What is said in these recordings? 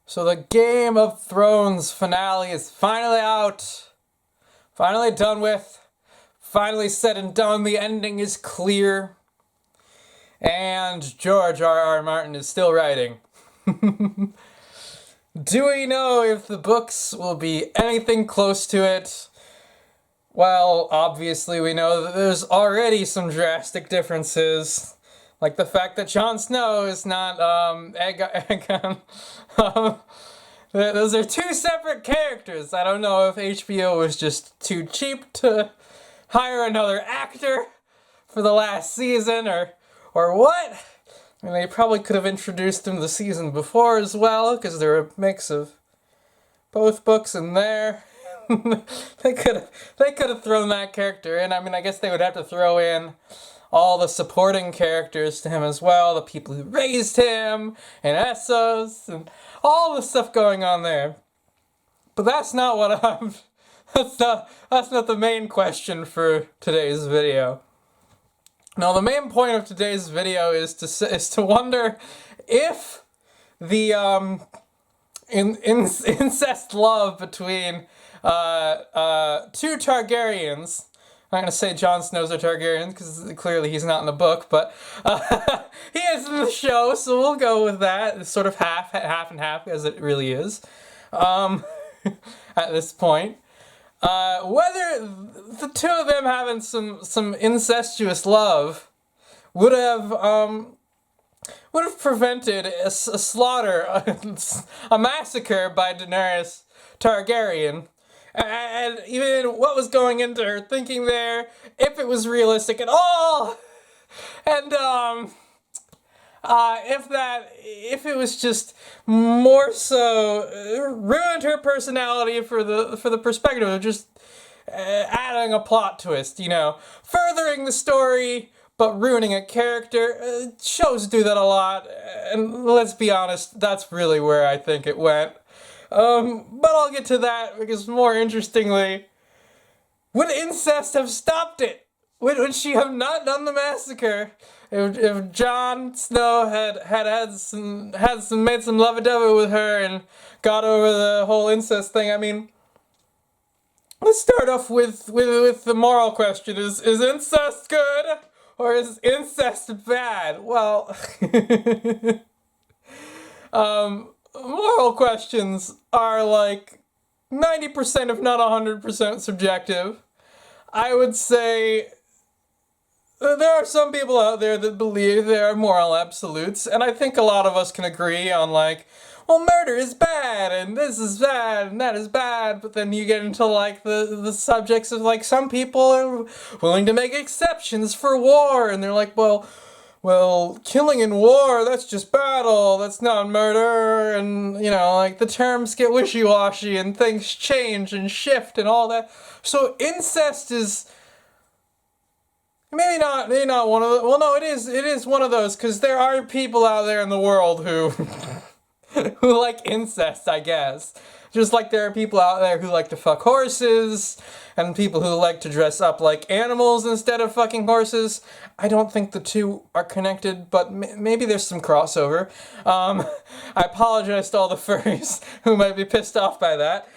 So the Game of Thrones finale is finally out. Finally done with. Finally said and done. The ending is clear. And George R.R. Martin is still writing. Do we know if the books will be anything close to it? Well, obviously we know that there's already some drastic differences. Like the fact that Jon Snow is not, Aegon. Those are two separate characters. I don't know if HBO was just too cheap to hire another actor for the last season, or what? I mean, they probably could have introduced him the season before as well, because they're a mix of both books in there. They could have thrown that character in. I mean, I guess they would have to throw in all the supporting characters to him as well, the people who raised him, and Essos, and all the stuff going on there. But that's not what I'm... That's not the main question for today's video. Now, the main point of today's video is to wonder if the incest love between two Targaryens. I'm not going to say Jon Snow's a Targaryen, because clearly he's not in the book, but he is in the show, so we'll go with that. It's sort of half and half, as it really is, at this point. Whether the two of them having some incestuous love would have prevented a slaughter, a massacre by Daenerys Targaryen. And even what was going into her thinking there, if it was realistic at all, and if it was just more so ruined her personality for the perspective of just adding a plot twist, you know, furthering the story but ruining a character. Shows do that a lot, and let's be honest, that's really where I think it went. But I'll get to that, because more interestingly, would incest have stopped it? Would she have not done the massacre if Jon Snow had made some lovey-dovey with her and got over the whole incest thing? I mean, let's start off with the moral question: Is incest good or is incest bad? Well, moral questions are like 90%, if not 100%, subjective. I would say there are some people out there that believe there are moral absolutes, and I think a lot of us can agree on, like, well, murder is bad, and this is bad, and that is bad, but then you get into, like, the subjects of, like, some people are willing to make exceptions for war, and they're like, well, killing in war, that's just battle, that's not murder, and, you know, like, the terms get wishy-washy, and things change and shift and all that. So incest is maybe not one of the, well, no, it is one of those, because there are people out there in the world who who like incest, I guess. Just like there are people out there who like to fuck horses, and people who like to dress up like animals instead of fucking horses. I don't think the two are connected, but maybe there's some crossover. I apologize to all the furries who might be pissed off by that.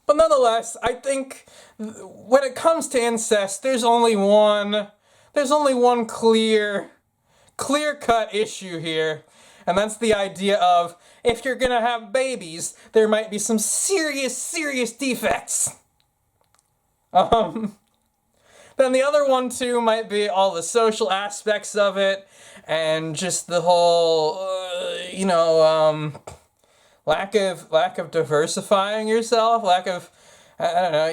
But nonetheless, I think when it comes to incest, there's only one clear-cut issue here, and that's the idea of, if you're gonna have babies, there might be some serious defects. Then the other one too might be all the social aspects of it, and just the whole, lack of diversifying yourself, lack of, I don't know,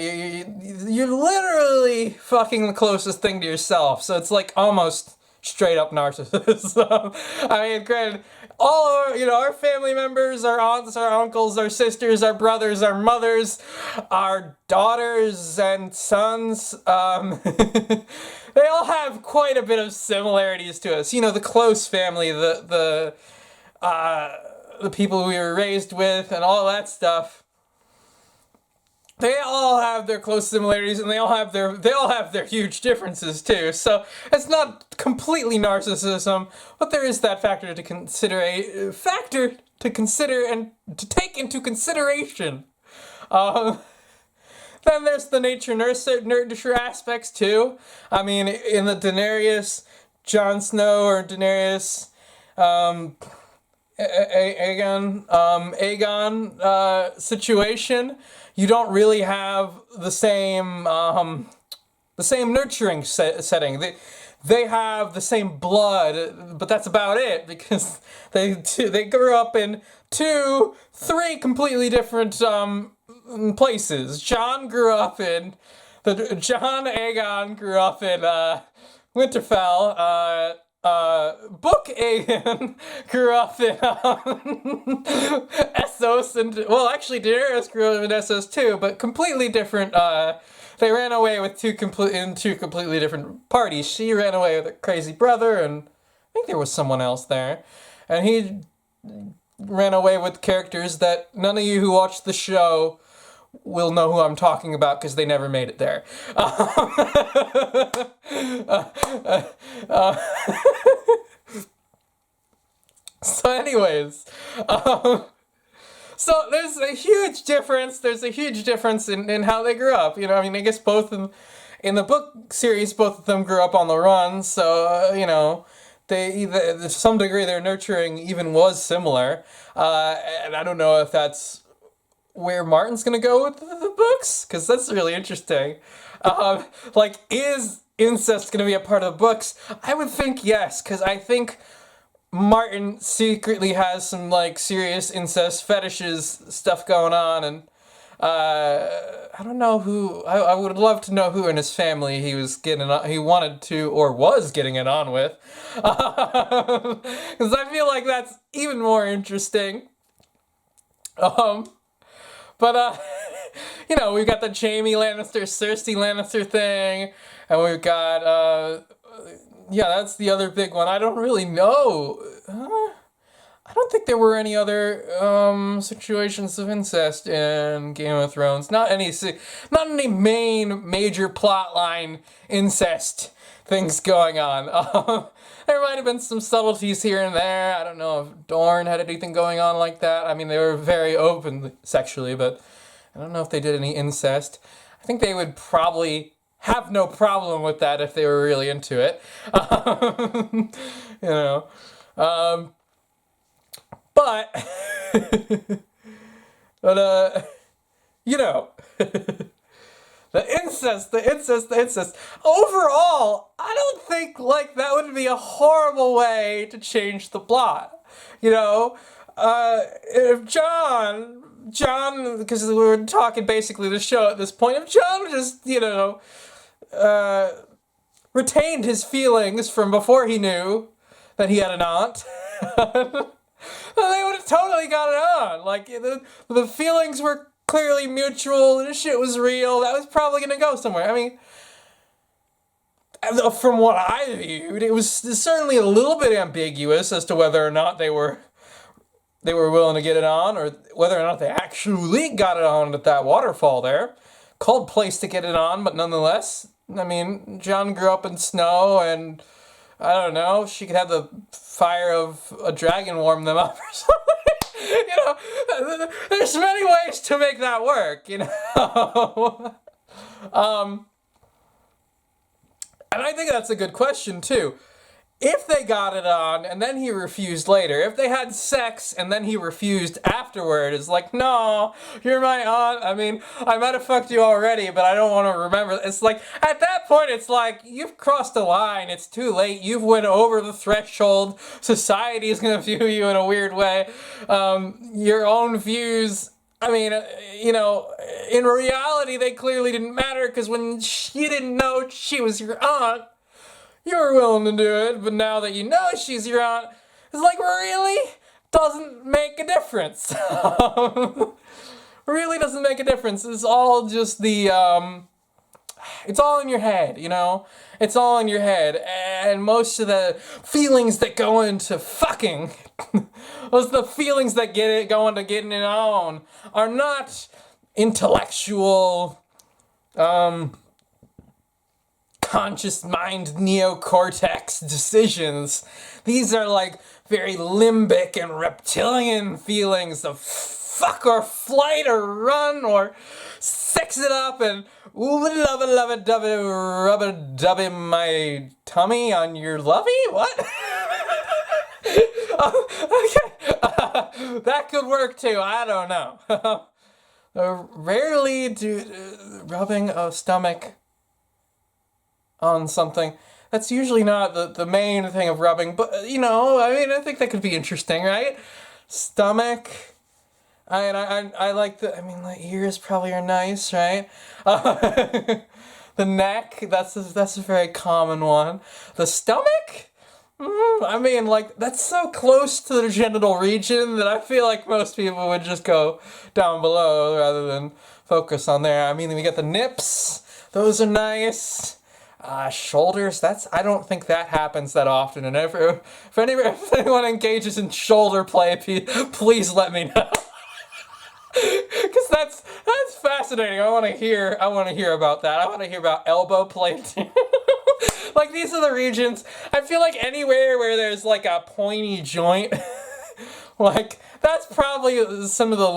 you're literally fucking the closest thing to yourself, so it's like almost straight up narcissism. I mean, granted, all our family members, our aunts, our uncles, our sisters, our brothers, our mothers, our daughters and sons, they all have quite a bit of similarities to us. You know, the close family, the people we were raised with, and all that stuff. they all have their close similarities, and they all have their huge differences too. So it's not completely narcissism, but there is that factor to consider and to take into consideration. Um, then there's the nature nurture aspects too. I mean, in the Daenerys, Jon Snow, or Daenerys, Aegon situation, you don't really have the same nurturing setting. They have the same blood, but that's about it, because they grew up in 3 completely different places. John Aegon grew up in Winterfell. Book Aegon grew up in Essos, and well, actually Daenerys grew up in Essos too, but completely different. They ran away with two completely different parties. She ran away with a crazy brother, and I think there was someone else there, and he ran away with characters that none of you who watched the show will know who I'm talking about, because they never made it there. So anyways, so there's a huge difference. There's a huge difference in how they grew up. You know, I mean, I guess both in the book series, both of them grew up on the run. So you know, to some degree, their nurturing even was similar. And I don't know if that's where Martin's gonna go with the books, because that's really interesting. Like, is incest gonna be a part of the books? I would think yes, because I think Martin secretly has some like serious incest fetishes stuff going on, and I don't know who. I would love to know who in his family he wanted to or was getting it on with, because I feel like that's even more interesting. But you know, we've got the Jaime Lannister, Cersei Lannister thing, and we've got yeah, that's the other big one. I don't really know. I don't think there were any other situations of incest in Game of Thrones. Not any main major plotline incest things going on. There might have been some subtleties here and there. I don't know if Dorne had anything going on like that. I mean, they were very open sexually, but I don't know if they did any incest. I think they would probably have no problem with that if they were really into it. You know. But, you know, the incest. Overall, I don't think, like, that would be a horrible way to change the plot. You know, if John, because we were talking basically the show at this point, if John just, you know, retained his feelings from before he knew that he had an aunt, they would have totally got it on. Like, the feelings were clearly mutual, the shit was real, that was probably gonna go somewhere. I mean, from what I viewed, it was certainly a little bit ambiguous as to whether or not they were willing to get it on, or whether or not they actually got it on at that waterfall there. Cold place to get it on, but nonetheless, I mean, John grew up in snow, and I don't know, she could have the fire of a dragon warm them up or something. You know, there's many ways to make that work, you know. And I think that's a good question, too. If they got it on and then he refused later, if they had sex and then he refused afterward, it's like, no, you're my aunt. I mean, I might have fucked you already, but I don't want to remember. It's like, at that point, it's like, you've crossed a line. It's too late. You've went over the threshold. Society is going to view you in a weird way. Your own views, I mean, you know, in reality, they clearly didn't matter, because when you didn't know she was your aunt, you were willing to do it, but now that you know she's your aunt, it's like, really? Doesn't make a difference. Really doesn't make a difference. It's all just it's all in your head, you know? It's all in your head, and most of the feelings that go into fucking, most of the feelings that go into getting it on, are not intellectual, conscious mind neocortex decisions. These are like very limbic and reptilian feelings of fuck or flight or run or sex it up and ooh love it rub it dub in my tummy on your lovey. What? Okay, that could work too. I don't know. Rarely do rubbing a stomach on something. That's usually not the main thing of rubbing, but you know, I mean, I think that could be interesting, right? Stomach. I like the ears probably are nice, right? The neck, that's a very common one. The stomach? That's so close to the genital region that I feel like most people would just go down below rather than focus on there. I mean, we got the nips. Those are nice. Shoulders, I don't think that happens that often. And if anyone engages in shoulder play, please let me know. Because that's fascinating. I want to hear about that. I want to hear about elbow play too. Like, these are the regions. I feel like anywhere where there's like a pointy joint, like that's probably some of the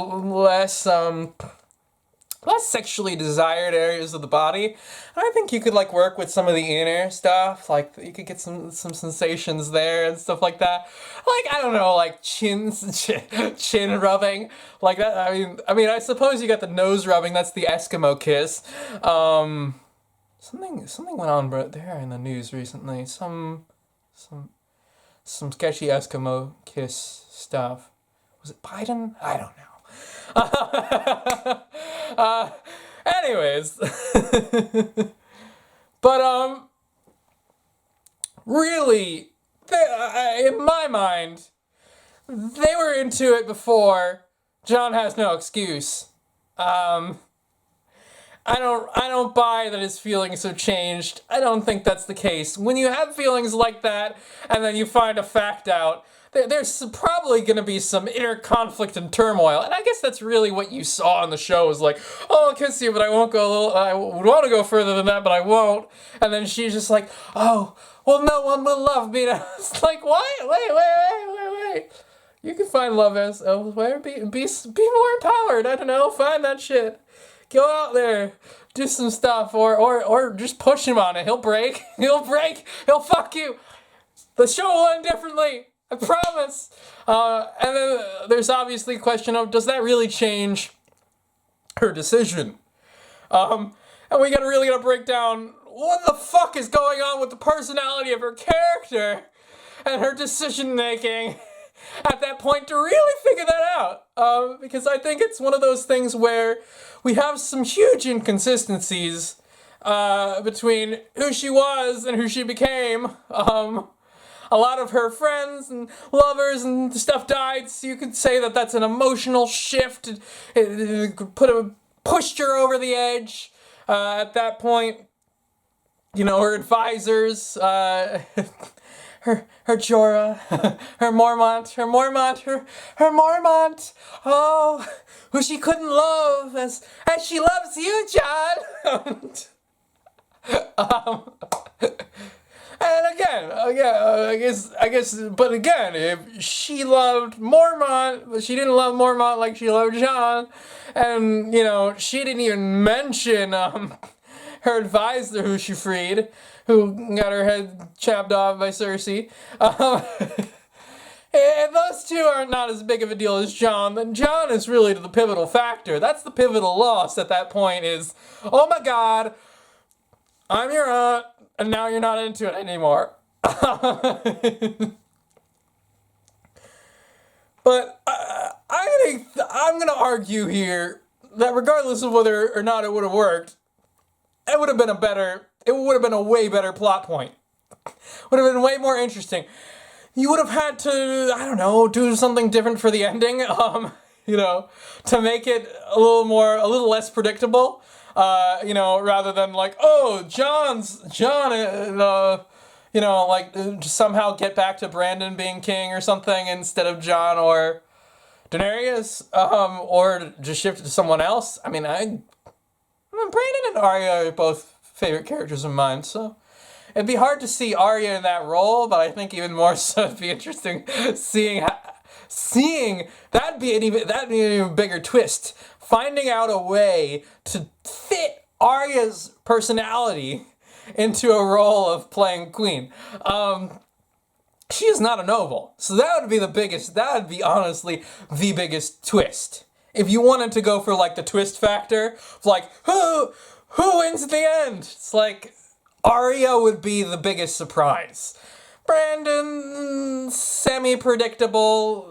less sexually desired areas of the body. I think you could like work with some of the inner stuff, like you could get some sensations there and stuff like that. Like, I don't know, like chin rubbing, like that. I mean, I suppose you got the nose rubbing. That's the Eskimo kiss. Something went on there in the news recently. Some sketchy Eskimo kiss stuff. Was it Biden? I don't know. Anyways, but really, in my mind, they were into it before. John has no excuse. I don't buy that his feelings have changed. I don't think that's the case. When you have feelings like that, and then you find a fact out, there's probably going to be some inner conflict and turmoil. And I guess that's really what you saw on the show, was like, oh, I'll kiss you, but I won't go, I would want to go further than that, but I won't. And then she's just like, oh, well, no one will love me now. It's like, what? Wait. You can find love elsewhere. Be more empowered. I don't know. Find that shit. Go out there, do some stuff, or just push him on it. He'll break. He'll fuck you. The show will end differently. I promise. And then there's obviously a question of, does that really change her decision? And we really gotta break down what the fuck is going on with the personality of her character and her decision making at that point to really figure that out. Because I think it's one of those things where we have some huge inconsistencies between who she was and who she became. A lot of her friends and lovers and stuff died, so you could say that that's an emotional shift. It pushed her over the edge. At that point, you know, her advisors, her Jorah, her Mormont, oh, who she couldn't love as she loves you, John. And again, I guess, but again, if she loved Mormont, but she didn't love Mormont like she loved John, and, you know, she didn't even mention, her advisor who she freed, who got her head chopped off by Cersei. And those two are not as big of a deal as John. Then John is really the pivotal factor. That's the pivotal loss at that point is, oh my God, I'm your aunt, and now you're not into it anymore. But I'm gonna argue here that regardless of whether or not it would have worked, it would have been a way better plot point. Would have been way more interesting. You would have had to, I don't know, do something different for the ending, you know, to make it a little less predictable, you know, rather than like, oh, John, you know, like, somehow get back to Brandon being king or something instead of John, or Daenerys, or just shift it to someone else. I mean, Brandon and Arya are both favorite characters of mine, so it'd be hard to see Arya in that role, but I think even more so it'd be interesting seeing that'd be an even bigger twist. Finding out a way to fit Arya's personality into a role of playing Queen. She is not a noble, so that would be the biggest. That would be honestly the biggest twist. If you wanted to go for like the twist factor, like who wins at the end? It's like Arya would be the biggest surprise. Brandon, semi-predictable.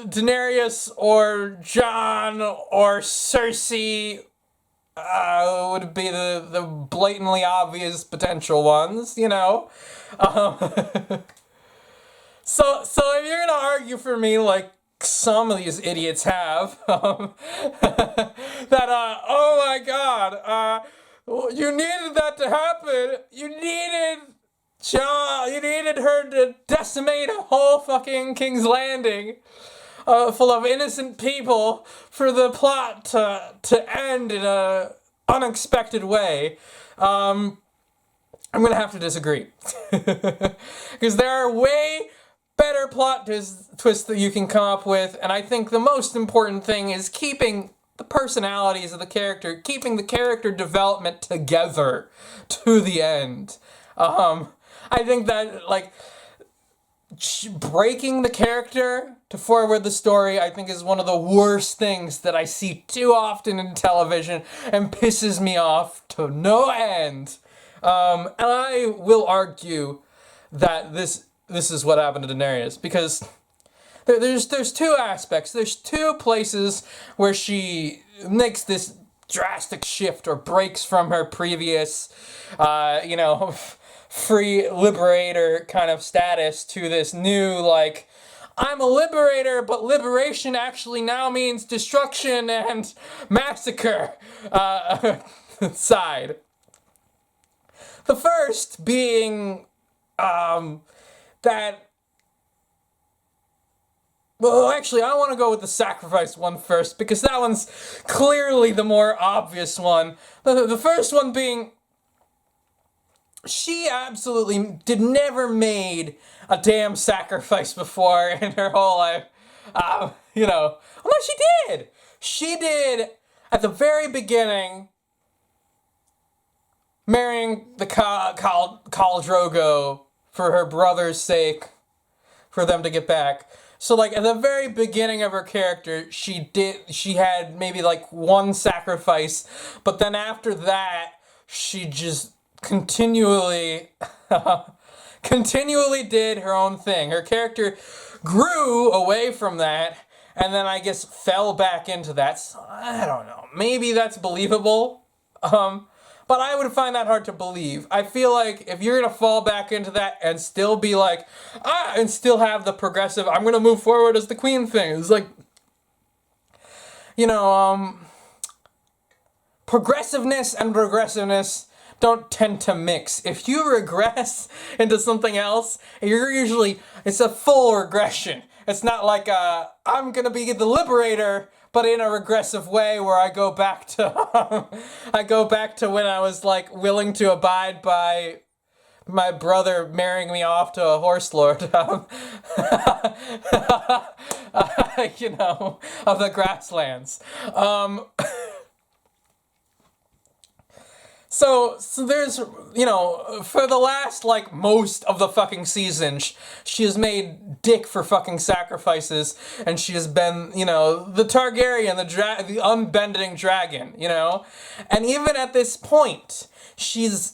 Daenerys or Jon or Cersei would be the blatantly obvious potential ones, Um, so if you're gonna argue for me like some of these idiots have, that oh my god, you needed that to happen. You needed her to decimate a whole fucking King's Landing, full of innocent people for the plot to end in a unexpected way. I'm gonna have to disagree. Because there are way better plot twists that you can come up with, and I think the most important thing is keeping the personalities of the character, keeping the character development together to the end. I think that, like, breaking the character to forward the story, I think, is one of the worst things that I see too often in television and pisses me off to no end. And I will argue that this is what happened to Daenerys, because there's two aspects. There's two places where she makes this drastic shift or breaks from her previous, free liberator kind of status to this new, like, I'm a liberator, but liberation actually now means destruction and massacre side. The first being that... Well, actually, I want to go with the sacrifice one first, because that one's clearly the more obvious one. The first one being... She absolutely never made a damn sacrifice before in her whole life. Well, no, she did. She did, at the very beginning, marrying the Khal Drogo for her brother's sake, for them to get back. So, like, at the very beginning of her character, she had maybe, like, one sacrifice, but then after that, she just continually did her own thing. Her character grew away from that, and then I guess fell back into that. So, I don't know. Maybe that's believable. But I would find that hard to believe. I feel like if you're gonna fall back into that and still be like, and still have the progressive, I'm gonna move forward as the queen thing. It's like, progressiveness and regressiveness don't tend to mix. If you regress into something else, it's a full regression. It's not like, I'm gonna be the liberator, but in a regressive way where I go back to when I was, like, willing to abide by my brother marrying me off to a horse lord, of the grasslands. So there's, for the last, like, most of the fucking season, she has made dick for fucking sacrifices, and she has been, the Targaryen, the unbending dragon, And even at this point, she's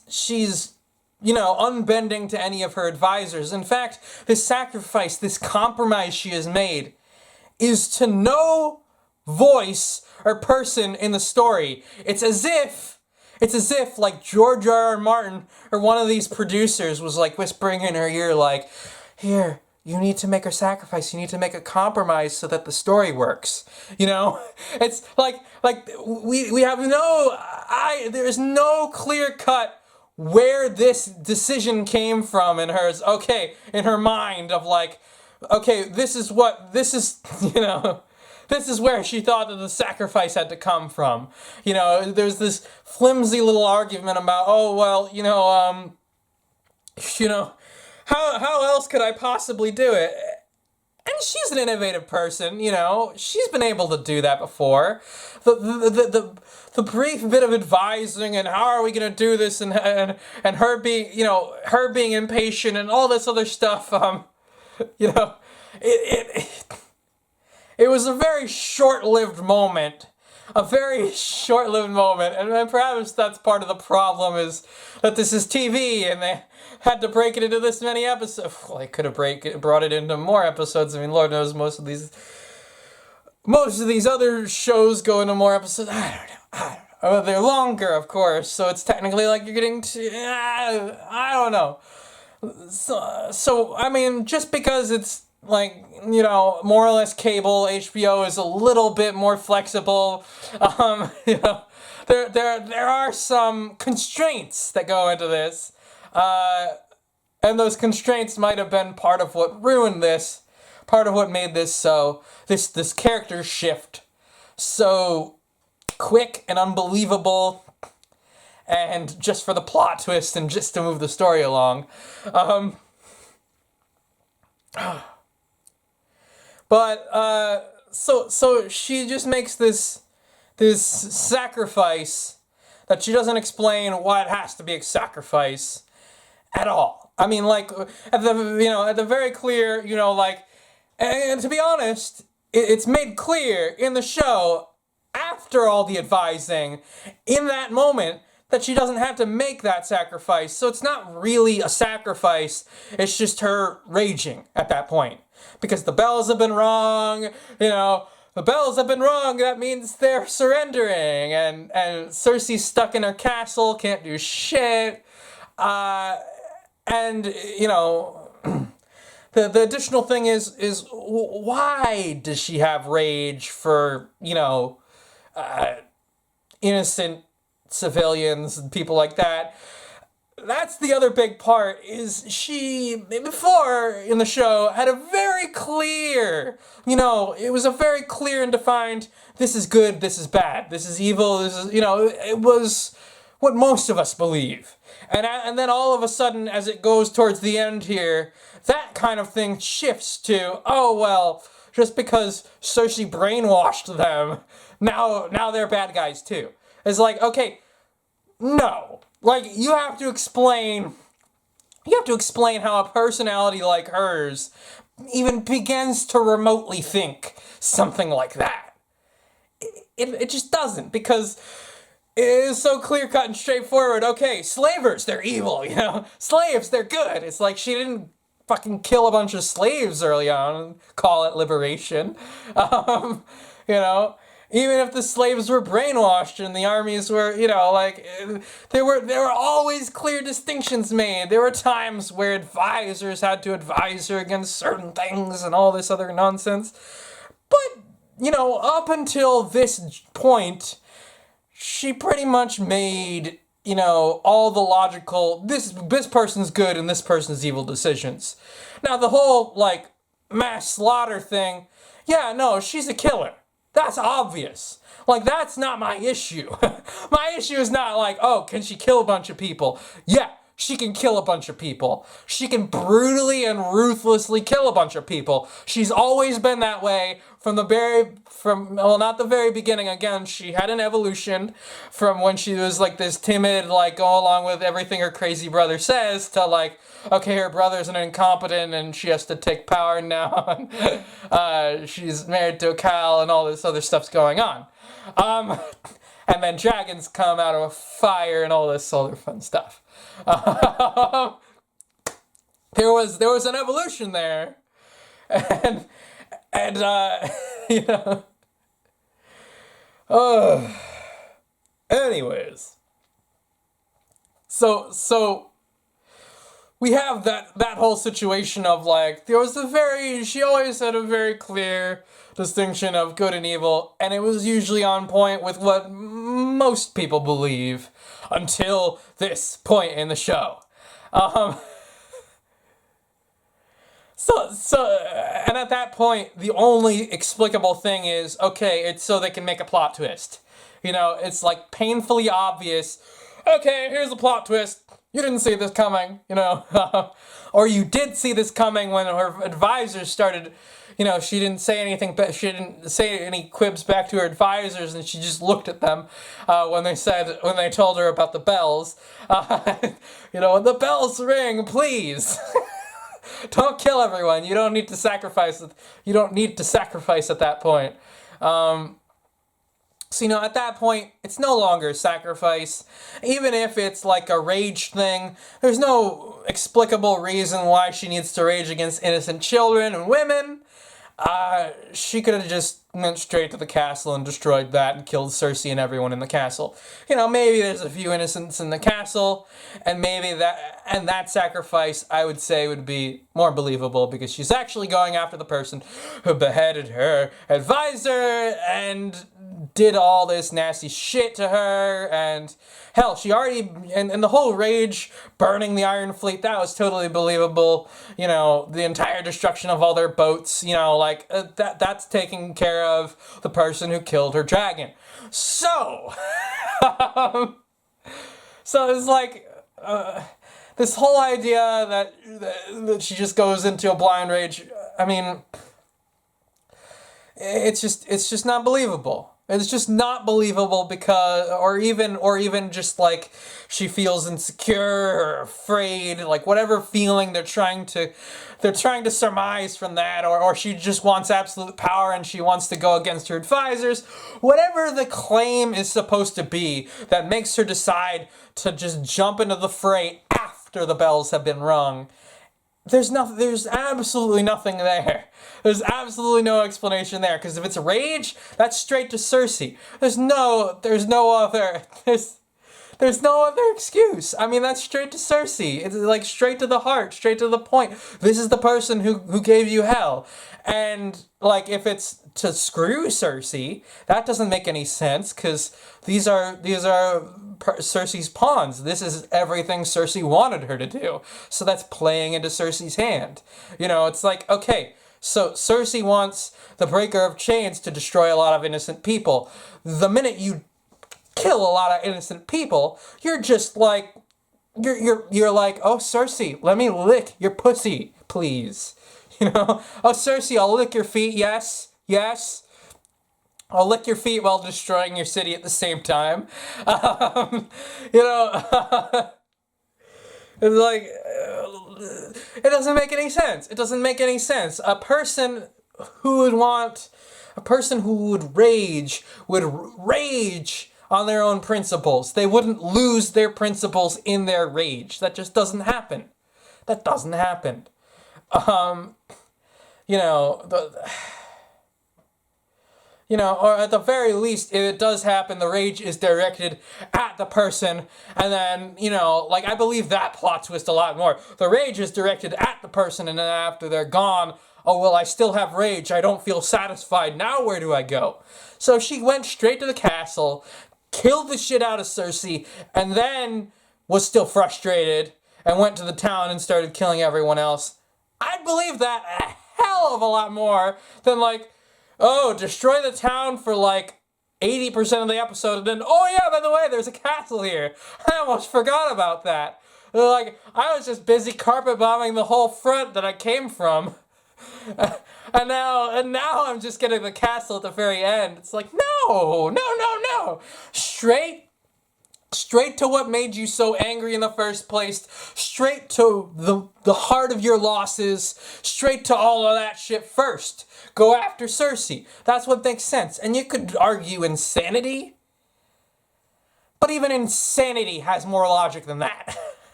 unbending to any of her advisors. In fact, this sacrifice, this compromise she has made, is to no voice or person in the story. It's as if, like, George R.R. Martin or one of these producers was, like, whispering in her ear, like, here, you need to make a sacrifice, you need to make a compromise so that the story works. It's like we have there's no clear cut where this decision came from in her mind of, like, okay, this is, you know, this is where she thought that the sacrifice had to come from. You know, there's this flimsy little argument about, oh, well, you know, how else could I possibly do it? And she's an innovative person, you know. She's been able to do that before. The brief bit of advising and how are we gonna do this, and her being, her being impatient and all this other stuff. You know, it it was a very short-lived moment. A very short-lived moment, and perhaps that's part of the problem, is that this is TV and they had to break it into this many episodes. Well, they could have brought it into more episodes. I mean, Lord knows most of these other shows go into more episodes. I don't know. They're longer, of course, so it's technically like you're getting to. I don't know. So I mean, just because it's like, more or less cable, HBO is a little bit more flexible. There are some constraints that go into this, and those constraints might have been part of what ruined this, part of what made this this character shift so quick and unbelievable, and just for the plot twist and just to move the story along. But so she just makes this sacrifice that she doesn't explain why it has to be a sacrifice at all. I mean, like, at the very clear, and to be honest, it's made clear in the show after all the advising, in that moment, that she doesn't have to make that sacrifice. So it's not really a sacrifice, it's just her raging at that point. Because the bells have been wrong, the bells have been wrong, that means they're surrendering, and Cersei's stuck in her castle, can't do shit, and, the additional thing is why does she have rage for, innocent civilians and people like that? That's the other big part, is she, before in the show, had a very clear, it was a very clear and defined, this is good, this is bad, this is evil, this is, it was what most of us believe. And then all of a sudden, as it goes towards the end here, that kind of thing shifts to, oh, well, just because Cersei brainwashed them, now they're bad guys too. It's like, okay, no. Like, you have to explain how a personality like hers even begins to remotely think something like that. It just doesn't, because it is so clear-cut and straightforward. Okay, slavers, they're evil, Slaves, they're good. It's like she didn't fucking kill a bunch of slaves early on and call it liberation. Even if the slaves were brainwashed and the armies were, there were always clear distinctions made. There were times where advisors had to advise her against certain things and all this other nonsense. But, up until this point, she pretty much made, all the logical, this person's good and this person's evil decisions. Now, the whole, mass slaughter thing, yeah, no, she's a killer. That's obvious. That's not my issue. My issue is not oh, can she kill a bunch of people? Yeah, she can kill a bunch of people. She can brutally and ruthlessly kill a bunch of people. She's always been that way not the very beginning. Again, she had an evolution from when she was this timid, go along with everything her crazy brother says, to okay, her brother's an incompetent and she has to take power now. She's married to a Cal and all this other stuff's going on. And then dragons come out of a fire and all this other fun stuff. There was an evolution there. And anyways. So we have that whole situation of she always had a very clear distinction of good and evil, and it was usually on point with what most people believe until this point in the show. And at that point, the only explicable thing is, okay, it's so they can make a plot twist. You know, it's like painfully obvious. Okay, here's the plot twist. You didn't see this coming, you know. Or you did see this coming when her advisors started, you know, she didn't say anything, but she didn't say any quibs back to her advisors, and she just looked at them when they told her about the bells. You know, when the bells ring, please. Don't kill everyone. You don't need to sacrifice. You don't need to sacrifice at that point. So, you know, at that point, it's no longer a sacrifice. Even if it's like a rage thing, there's no explicable reason why she needs to rage against innocent children and women. She could have just went straight to the castle and destroyed that and killed Cersei and everyone in the castle. You know, maybe there's a few innocents in the castle, and maybe that sacrifice, I would say, would be more believable because she's actually going after the person who beheaded her advisor and did all this nasty shit to her, and hell, she already, and the whole rage burning the Iron Fleet, that was totally believable. You know, the entire destruction of all their boats, you know, like, that's taking care of the person who killed her dragon. So, so it's like, this whole idea that she just goes into a blind rage, I mean, it's just not believable. It's just not believable because, or even just like she feels insecure or afraid, like whatever feeling they're trying to surmise from that, or she just wants absolute power and she wants to go against her advisors. Whatever the claim is supposed to be that makes her decide to just jump into the fray after the bells have been rung. There's absolutely nothing there. There's absolutely no explanation there, because if it's rage, that's straight to Cersei. There's no other excuse. I mean, that's straight to Cersei. It's like straight to the heart, straight to the point. This is the person who gave you hell. And like, if it's to screw Cersei, that doesn't make any sense, because these are Cersei's pawns. This is everything Cersei wanted her to do. So that's playing into Cersei's hand. You know, it's like, okay, so Cersei wants the Breaker of Chains to destroy a lot of innocent people. The minute you kill a lot of innocent people, you're just like, you're like, oh, Cersei, let me lick your pussy, please. You know, oh, Cersei, I'll lick your feet, yes. I'll lick your feet while destroying your city at the same time. You know, it's like, it doesn't make any sense. It doesn't make any sense. A person who would rage on their own principles. They wouldn't lose their principles in their rage. That just doesn't happen. That doesn't happen. You know, or at the very least, if it does happen, the rage is directed at the person, and then, you know, like, I believe that plot twist a lot more. The rage is directed at the person, and then after they're gone, oh, well, I still have rage, I don't feel satisfied, now where do I go? So she went straight to the castle, killed the shit out of Cersei, and then was still frustrated, and went to the town and started killing everyone else. I'd believe that a hell of a lot more than, like, oh, destroy the town for like 80% of the episode, and then, oh yeah, by the way, there's a castle here. I almost forgot about that. Like, I was just busy carpet bombing the whole front that I came from. And now I'm just getting the castle at the very end. It's like, no. Straight to what made you so angry in the first place. Straight to the heart of your losses. Straight to all of that shit first. Go after Cersei. That's what makes sense. And you could argue insanity, but even insanity has more logic than that.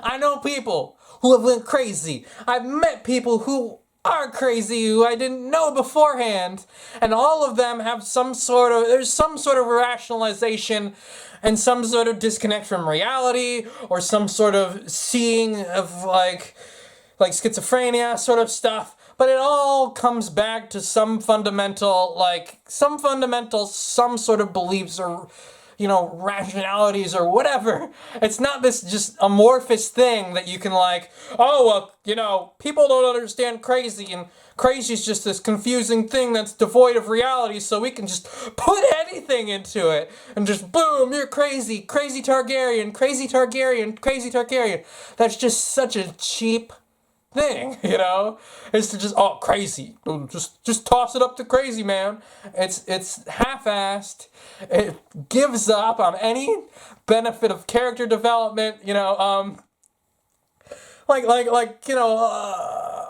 I know people who have went crazy. I've met people who are crazy, who I didn't know beforehand, and all of them have there's some sort of rationalization and some sort of disconnect from reality, or some sort of seeing of like schizophrenia sort of stuff. But it all comes back to some fundamental sort of beliefs, or, rationalities or whatever. It's not this just amorphous thing that you can like, oh, well, people don't understand crazy, and crazy is just this confusing thing that's devoid of reality, so we can just put anything into it, and just boom, you're crazy, crazy Targaryen, crazy Targaryen, crazy Targaryen. That's just such a cheap thing, is to just, oh, crazy, just toss it up to crazy, man. It's half-assed. It gives up on any benefit of character development,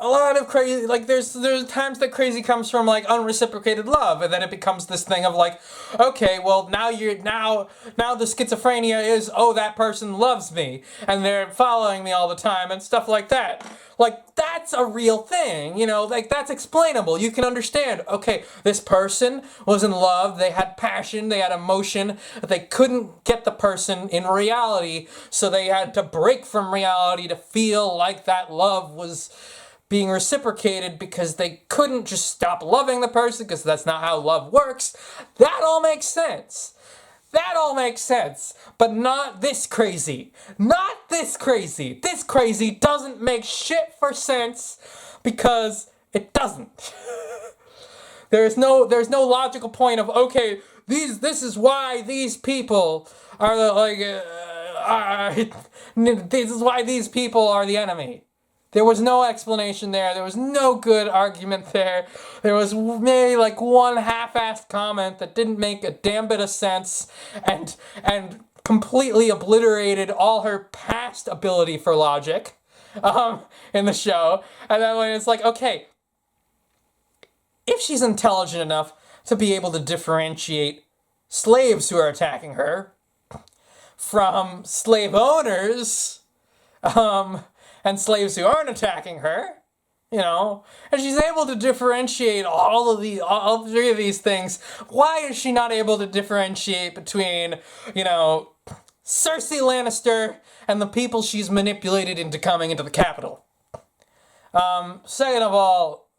a lot of crazy, like, there's times that crazy comes from, like, unreciprocated love, and then it becomes this thing of, like, okay, well, now the schizophrenia is, oh, that person loves me, and they're following me all the time, and stuff like that. Like, that's a real thing, like, that's explainable. You can understand, okay, this person was in love, they had passion, they had emotion, but they couldn't get the person in reality, so they had to break from reality to feel like that love was being reciprocated, because they couldn't just stop loving the person, because that's not how love works. That all makes sense. That all makes sense, but not this crazy. Not this crazy. This crazy doesn't make shit for sense, because it doesn't. There's no logical point of, okay, this is why these people are this is why these people are the enemy. There was no explanation there. There was no good argument there. There was maybe like one half-assed comment that didn't make a damn bit of sense, and completely obliterated all her past ability for logic in the show. And then when it's like, okay, if she's intelligent enough to be able to differentiate slaves who are attacking her from slave owners, and slaves who aren't attacking her, and she's able to differentiate all three of these things, why is she not able to differentiate between, Cersei Lannister and the people she's manipulated into coming into the capital? Second of all,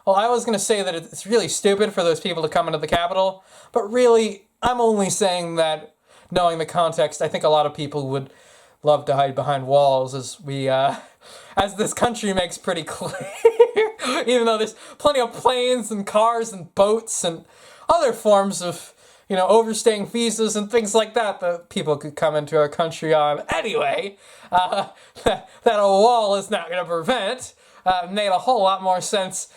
well, I was going to say that it's really stupid for those people to come into the capital, but really, I'm only saying that, knowing the context, I think a lot of people would love to hide behind walls, as this country makes pretty clear. Even though there's plenty of planes and cars and boats and other forms of, overstaying visas and things like that people could come into our country on anyway, that a wall is not going to prevent. Made a whole lot more sense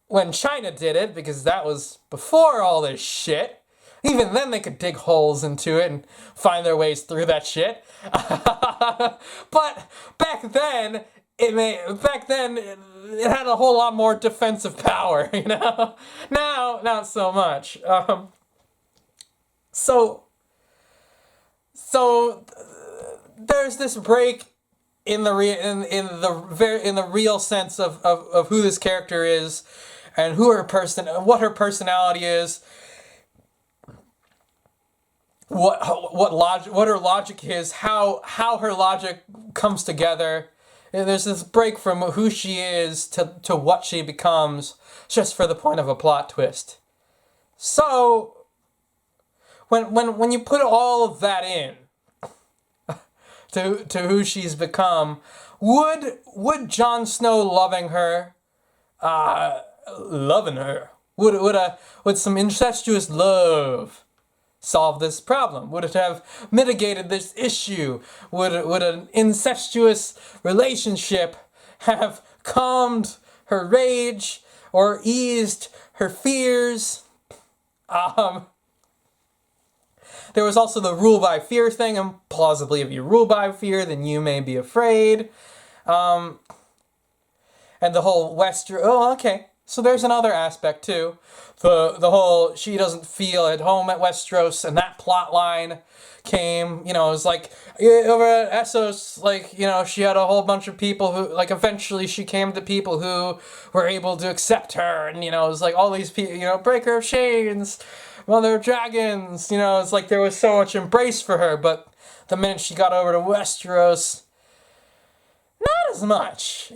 when China did it, because that was before all this shit. Even then they could dig holes into it and find their ways through that shit. But back then it had a whole lot more defensive power, Now, not so much. So there's this break in the real sense of who this character is, and what her personality is. What her logic is, how her logic comes together. And there's this break from who she is to what she becomes, just for the point of a plot twist. So when you put all of that in to who she's become, would Jon Snow loving her, would some incestuous love solve this problem? Would it have mitigated this issue? Would an incestuous relationship have calmed her rage or eased her fears? There was also the rule by fear thing, and plausibly if you rule by fear, then you may be afraid. And the whole okay. So there's another aspect too. The whole, she doesn't feel at home at Westeros, and that plot line came, it was like, over at Essos, she had a whole bunch of people who, eventually she came to people who were able to accept her, and, it was like all these people, Breaker of Chains, Mother of Dragons, it's like there was so much embrace for her, but the minute she got over to Westeros, not as much,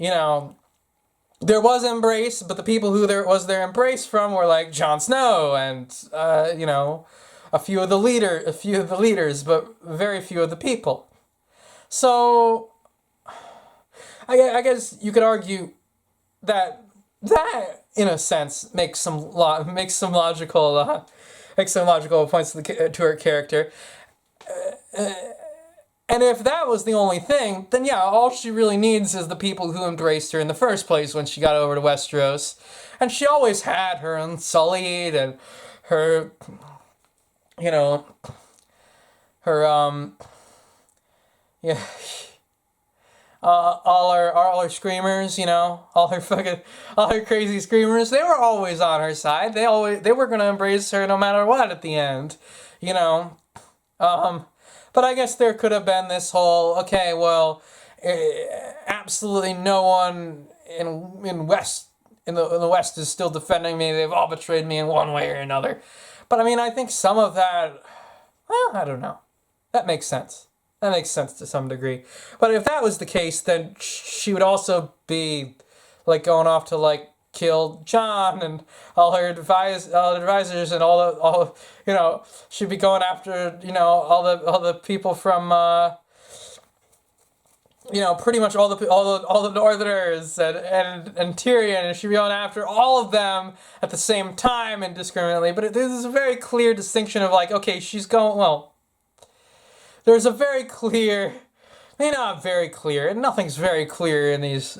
There was embrace, but the people who there was their embrace from were like Jon Snow and, a few of the leaders, but very few of the people. So I guess you could argue that in a sense makes some logical points to her character. And if that was the only thing, then yeah, all she really needs is the people who embraced her in the first place when she got over to Westeros. And she always had her Unsullied and her, her, yeah, all her screamers, all her crazy screamers. They were always on her side. They were gonna embrace her no matter what at the end, But I guess there could have been this whole, okay, well, absolutely no one in the West is still defending me. They've all betrayed me in one way or another. But I mean, I think some of that, well, I don't know. That makes sense. That makes sense to some degree. But if that was the case, then she would also be like going off to like kill John and all her advisors and all she'd be going after all the people from pretty much all the Northerners and Tyrion, and she'd be going after all of them at the same time indiscriminately. But there's a very clear distinction of like, okay, there's a very clear. Not very clear, and nothing's very clear in these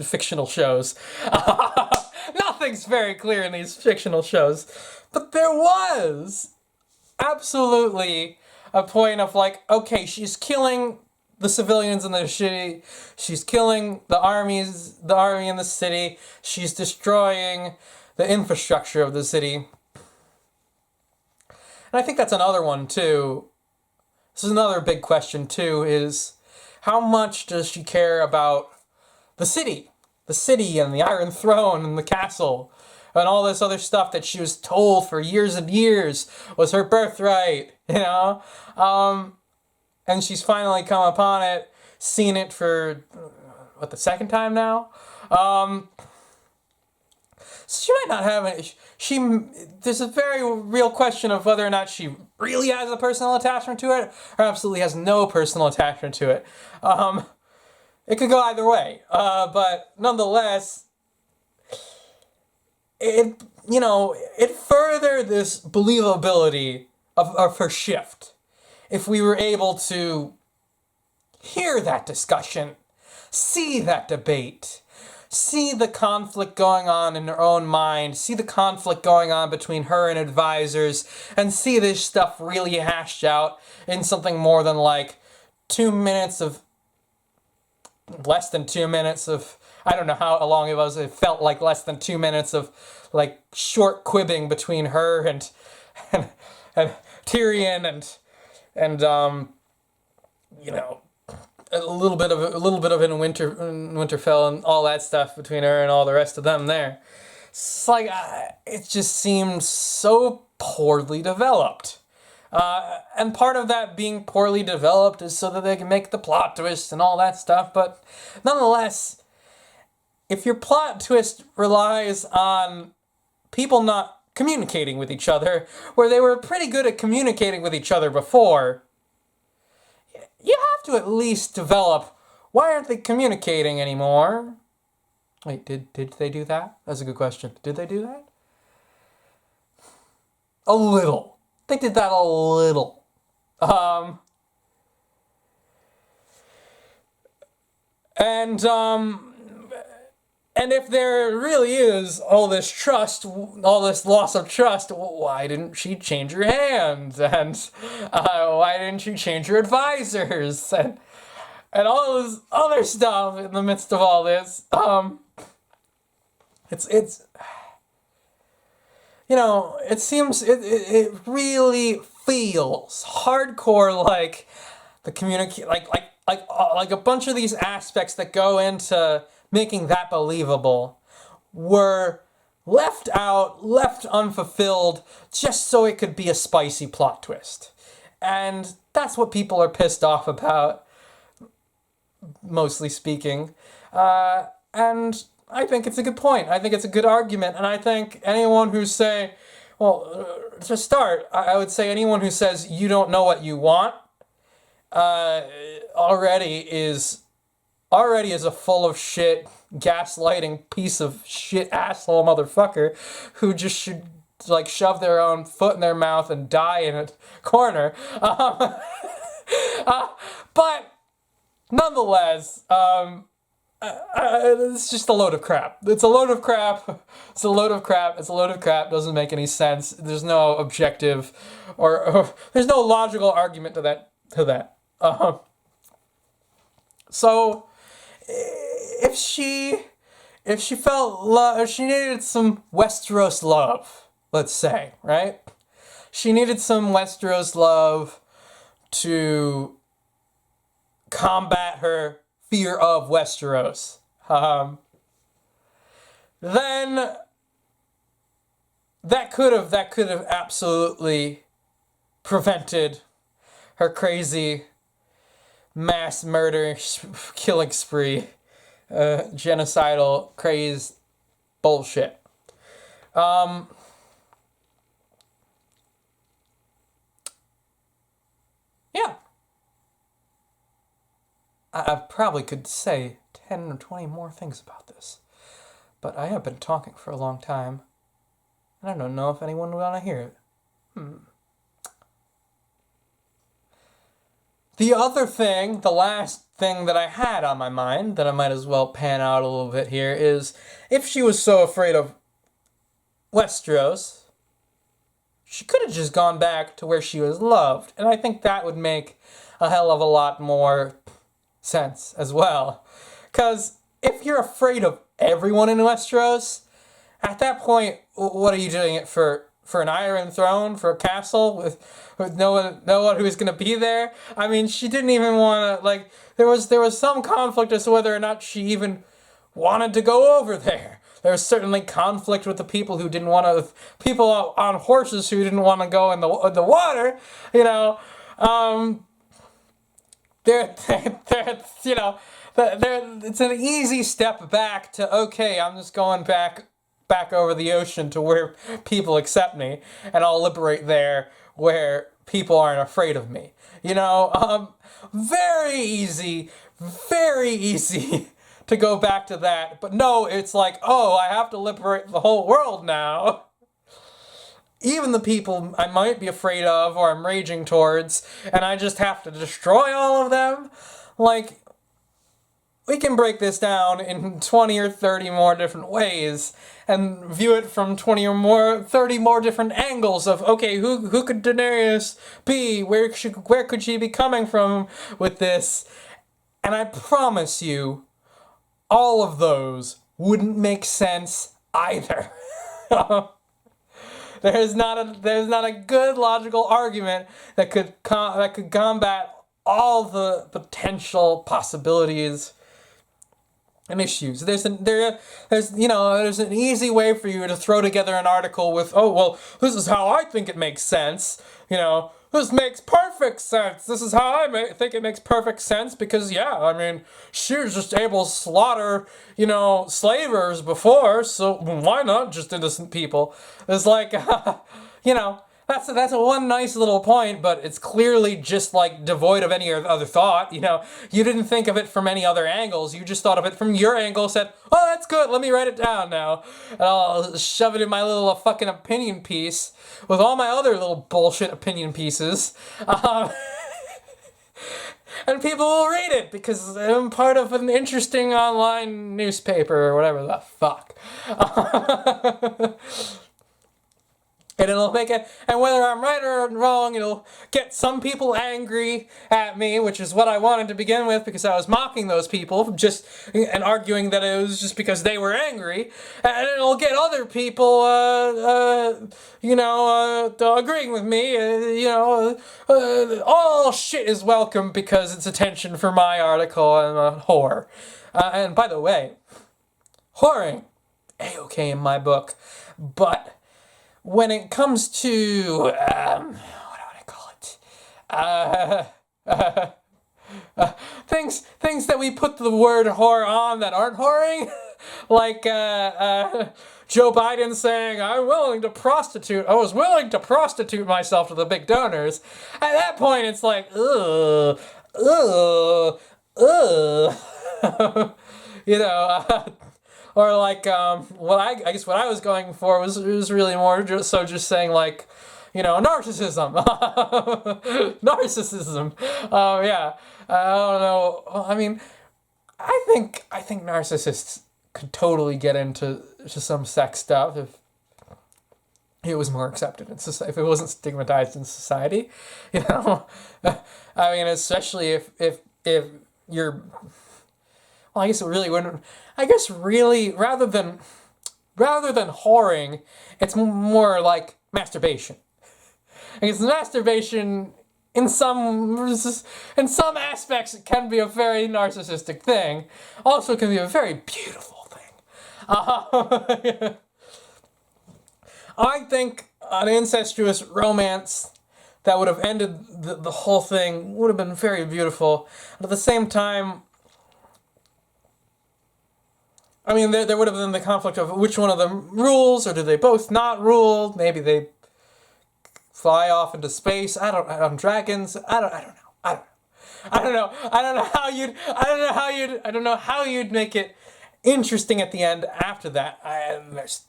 fictional shows. Nothing's very clear in these fictional shows. But there was absolutely a point of like, okay, she's killing the civilians in the city, she's killing the army in the city, she's destroying the infrastructure of the city. And I think that's another one too. This is another big question too, is how much does she care about the city and the Iron Throne and the castle and all this other stuff that she was told for years and years was her birthright, And she's finally come upon it, seen it for, the second time now? So she might not have it. There's a very real question of whether or not she really has a personal attachment to it, or absolutely has no personal attachment to it. It could go either way. But nonetheless, it furthered this believability of her shift. If we were able to hear that discussion, see that debate, see the conflict going on in her own mind, see the conflict going on between her and advisors, and see this stuff really hashed out in something more than like less than 2 minutes of, I don't know how long it was, it felt like less than 2 minutes of like short quibbing between her and Tyrion and a little bit of in Winterfell and all that stuff between her and all the rest of them there. It's like it just seems so poorly developed. And part of that being poorly developed is so that they can make the plot twist and all that stuff. But nonetheless, if your plot twist relies on people not communicating with each other, where they were pretty good at communicating with each other before, you have to at least develop, why aren't they communicating anymore? Wait, did they do that? That's a good question. Did they do that? A little. They did that a little. And if there really is all this trust, all this loss of trust, why didn't she change her hand? And why didn't she change her advisors? And all this other stuff in the midst of all this. It's it seems, it really feels hardcore like the like a bunch of these aspects that go into making that believable were left out, left unfulfilled, just so it could be a spicy plot twist. And that's what people are pissed off about, mostly speaking. And I think it's a good point. I think it's a good argument. And I think anyone who's saying, To start, I would say anyone who says you don't know what you want uh, already is a full of shit, gaslighting piece of shit asshole motherfucker who just should like shove their own foot in their mouth and die in a corner. But nonetheless, it's just a load of crap. It's a load of crap. It's a load of crap. It's a load of crap. Doesn't make any sense. There's no objective, or there's no logical argument to that. So, if she felt love, if she needed some Westeros love, let's say, right? She needed some Westeros love to combat her fear of Westeros. Then that could have absolutely prevented her crazy mass murder, killing spree, genocidal, crazed bullshit. Yeah. I probably could say 10 or 20 more things about this, but I have been talking for a long time, and I don't know if anyone would want to hear it. The other thing, the last thing that I had on my mind that I might as well pan out a little bit here is if she was so afraid of Westeros, she could have just gone back to where she was loved. And I think that would make a hell of a lot more sense as well. Because if you're afraid of everyone in Westeros, at that point, what are you doing it for? For an Iron Throne, for a castle with no one who's gonna be there. I mean, she didn't even want to like. There was some conflict as to whether or not she even wanted to go over there. There was certainly conflict with the people who didn't want to, people on horses who didn't want to go in the water. You know, it's an easy step back to okay. I'm just going back over the ocean to where people accept me, and I'll liberate there where people aren't afraid of me. You know, very easy to go back to that. But no, it's like, oh, I have to liberate the whole world now. Even the people I might be afraid of or I'm raging towards, and I just have to destroy all of them. Like, we can break this down in 20 or 30 more different ways and view it from 30 more different angles of, okay, who could Daenerys be? Where could she be coming from with this? And I promise you, all of those wouldn't make sense either. There's not a good logical argument that could combat all the potential possibilities and issues. There's an easy way for you to throw together an article with, oh, well, this is how I think it makes sense. You know, this makes perfect sense. This is how I think it makes perfect sense because, yeah, I mean, she was just able to slaughter, slavers before, so why not just innocent people? It's like, That's a one nice little point, but it's clearly just like devoid of any other thought. You didn't think of it from any other angles. You just thought of it from your angle. Said, "Oh, that's good. Let me write it down now, and I'll shove it in my little fucking opinion piece with all my other little bullshit opinion pieces." And people will read it because I'm part of an interesting online newspaper or whatever the fuck. And it'll make it, and whether I'm right or wrong, it'll get some people angry at me, which is what I wanted to begin with, because I was mocking those people and arguing that it was just because they were angry, and it'll get other people, agreeing with me. All shit is welcome because it's attention for my article. I'm a whore, and by the way, whoring, A-okay in my book, but when it comes to, what do I call it? Things that we put the word whore on that aren't whoring, like Joe Biden saying, I was willing to prostitute myself to the big donors. At that point, it's like, ugh, ugh, ugh. you know, or like, I guess what I was going for was really more just saying like, narcissism, narcissism. Yeah, I don't know. I mean, I think narcissists could totally get into some sex stuff if it was more accepted in society, if it wasn't stigmatized in society, you know. I mean, especially if you're, well, I guess it really wouldn't. I guess really rather than whoring, it's more like masturbation. I guess masturbation in some aspects it can be a very narcissistic thing. Also, it can be a very beautiful thing. I think an incestuous romance that would have ended the whole thing would have been very beautiful. But at the same time, I mean, there would have been the conflict of which one of them rules, or do they both not rule? Maybe they fly off into space. I don't dragons. I don't know. I don't know. I don't know how you'd make it interesting at the end after that. There's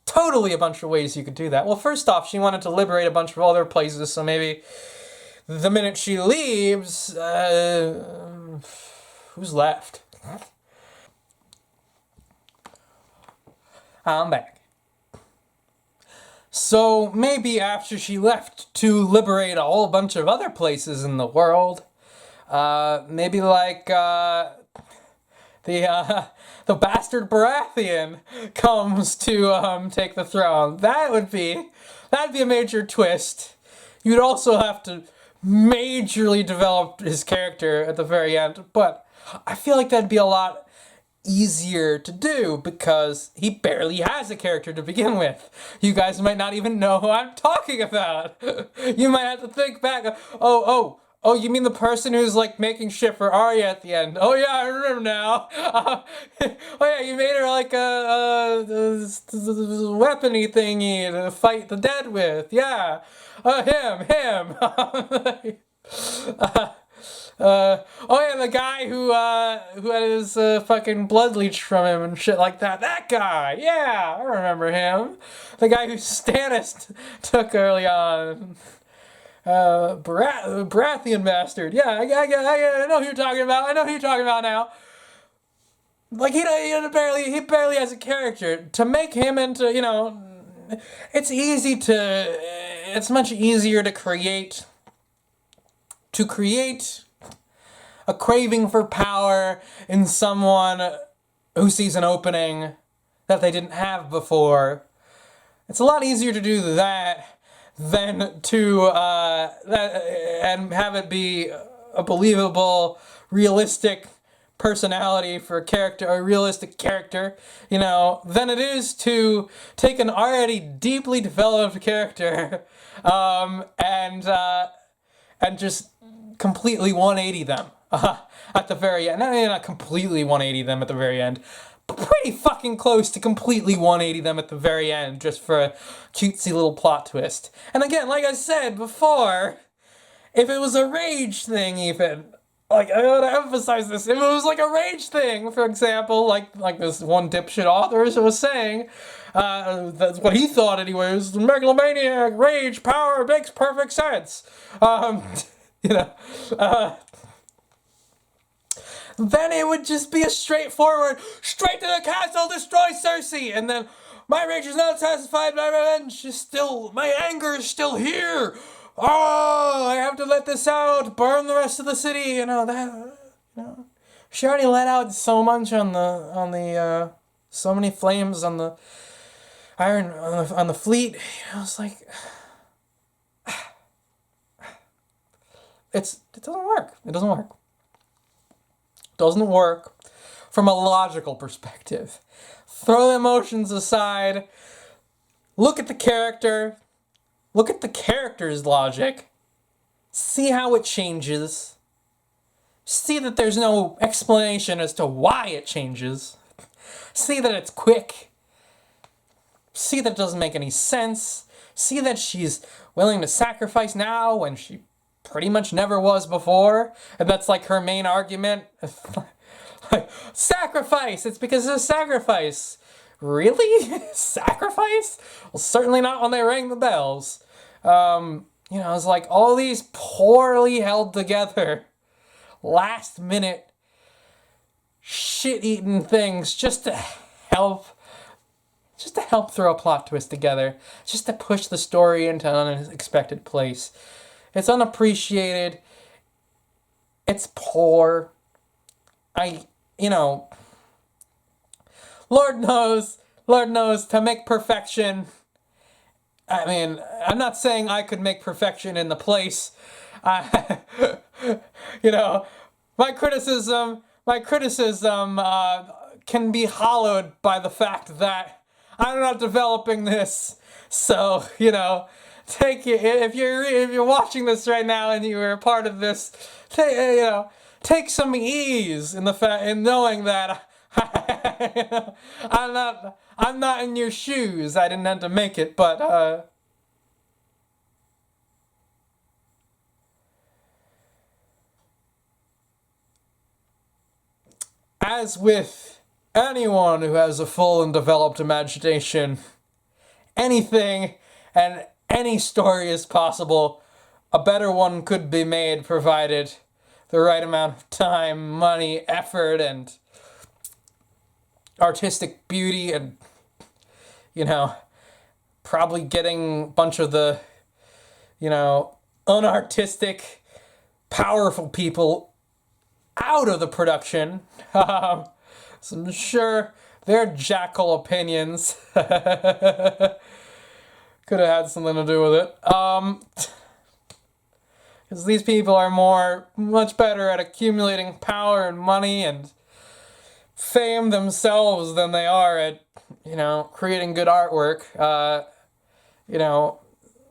totally a bunch of ways you could do that. Well, first off, she wanted to liberate a bunch of other places, so maybe the minute she leaves, who's left? I'm back. So maybe after she left to liberate a whole bunch of other places in the world, maybe like the bastard Baratheon comes to take the throne. That'd be a major twist. You'd also have to majorly develop his character at the very end, but I feel like that'd be a lot easier to do because he barely has a character to begin with. You guys might not even know who I'm talking about. You might have to think back. Oh, you mean the person who's like making shit for Arya at the end? Oh yeah, I remember now. Oh yeah, you made her like a weapony thingy to fight the dead with. Yeah, him. Oh yeah, the guy who had his fucking blood leached from him and shit like that. That guy, yeah, I remember him. The guy who Stannis took early on. Baratheon bastard. Yeah, I know who you're talking about. I know who you're talking about now. Like he barely has a character. To make him into, it's much easier to create a craving for power in someone who sees an opening that they didn't have before. It's a lot easier to do that than to and have it be a believable, realistic personality for a realistic character, than it is to take an already deeply developed character and just completely 180 them at the very end. Not completely 180 them at the very end, but pretty fucking close to completely 180 them at the very end, just for a cutesy little plot twist. And again, like I said before, if it was a rage thing even, like, I gotta emphasize this, if it was like a rage thing, for example, like this one dipshit author was saying, that's what he thought anyways, megalomaniac, rage, power, makes perfect sense. Then it would just be a straightforward, straight to the castle, destroy Cersei, and then my rage is not satisfied, my revenge is still, my anger is still here. Oh, I have to let this out, burn the rest of the city, She already let out so much on the so many flames on the iron, on the fleet. It's like, it doesn't work. It doesn't work. Doesn't work from a logical perspective. Throw the emotions aside. Look at the character. Look at the character's logic. See how it changes. See that there's no explanation as to why it changes. See that it's quick. See that it doesn't make any sense. See that she's willing to sacrifice now when she pretty much never was before. And that's like her main argument. Like, sacrifice! It's because of sacrifice. Really? Sacrifice? Well, certainly not when they rang the bells. It's like all these poorly held together, last minute, shit-eaten things just to help throw a plot twist together, just to push the story into an unexpected place. It's unappreciated. It's poor. Lord knows, to make perfection. I mean, I'm not saying I could make perfection in the place. My criticism can be hollowed by the fact that I'm not developing this. So, take it, if you're watching this right now and you were a part of this, take some ease in knowing that I'm not in your shoes. I didn't have to make it, but as with anyone who has a full and developed imagination, anything and any story is possible. A better one could be made provided the right amount of time, money, effort, and artistic beauty, and probably getting a bunch of the unartistic, powerful people out of the production. So I'm sure their jackal opinions could have had something to do with it. Because these people are much better at accumulating power and money and fame themselves than they are at, creating good artwork.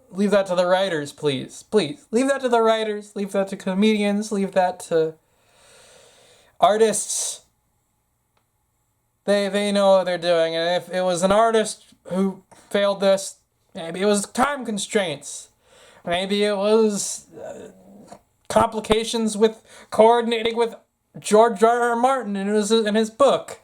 Leave that to the writers, please. Please, leave that to the writers, leave that to comedians, leave that to artists. They know what they're doing, and if it was an artist who failed this, maybe it was time constraints. Maybe it was complications with coordinating with George R.R. Martin in his book.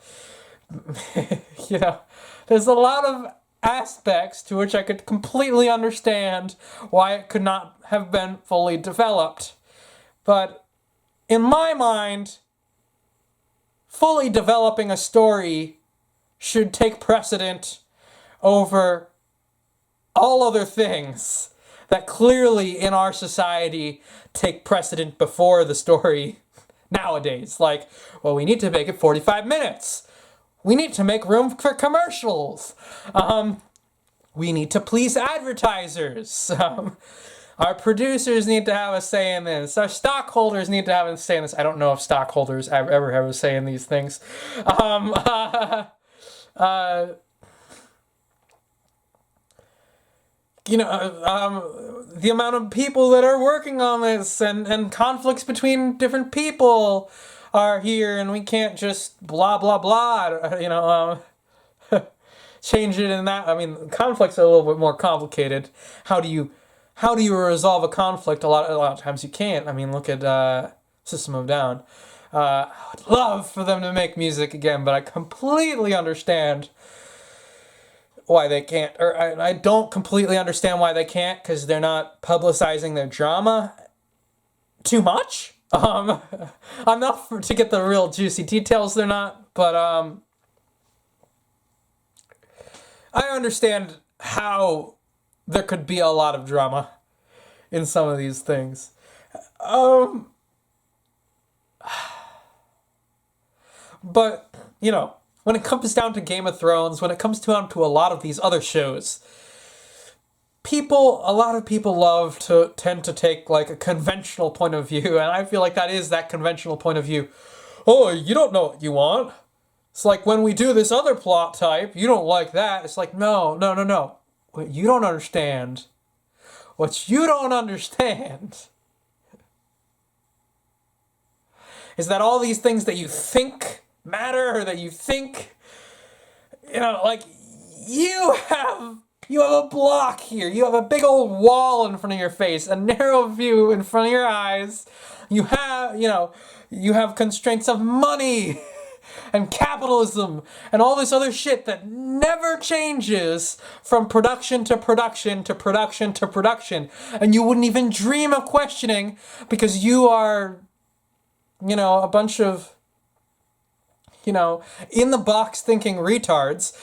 There's a lot of aspects to which I could completely understand why it could not have been fully developed. But in my mind, fully developing a story should take precedent over all other things that clearly in our society take precedent before the story nowadays. Like, well, we need to make it 45 minutes. We need to make room for commercials. We need to please advertisers. Our producers need to have a say in this. Our stockholders need to have a say in this. I don't know if stockholders ever have a say in these things. The amount of people that are working on this and conflicts between different people are here, and we can't just blah, blah, blah, change it in that. I mean, conflicts are a little bit more complicated. How do you resolve a conflict? A lot of times you can't. I mean, look at System of a Down. I would love for them to make music again, but I completely understand why they can't, or I don't completely understand why they can't, because they're not publicizing their drama too much. Enough to get the real juicy details, they're not, but I understand how there could be a lot of drama in some of these things. But, when it comes down to Game of Thrones, when it comes down to a lot of these other shows, a lot of people tend to take like a conventional point of view, and I feel like that is that conventional point of view. Oh, you don't know what you want. It's like when we do this other plot type, you don't like that. It's like, no. What you don't understand is that all these things that you think matter, or that you think you know, like, you have a block here. You have a big old wall in front of your face, a narrow view in front of your eyes. You have, you have constraints of money and capitalism and all this other shit that never changes from production to production to production to production. And you wouldn't even dream of questioning because you are, a bunch of, in the box thinking retards.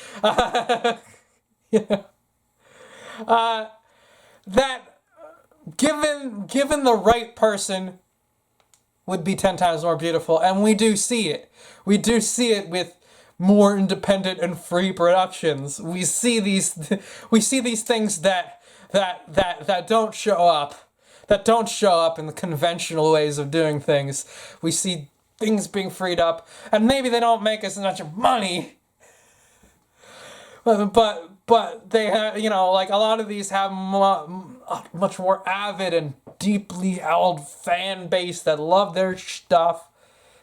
That given the right person would be 10 times more beautiful, and we do see it. We do see it with more independent and free productions. We see these things that don't show up in the conventional ways of doing things. We see things being freed up, and maybe they don't make us as much money, but they have, like a lot of these have much more avid and deeply held fan base that love their stuff.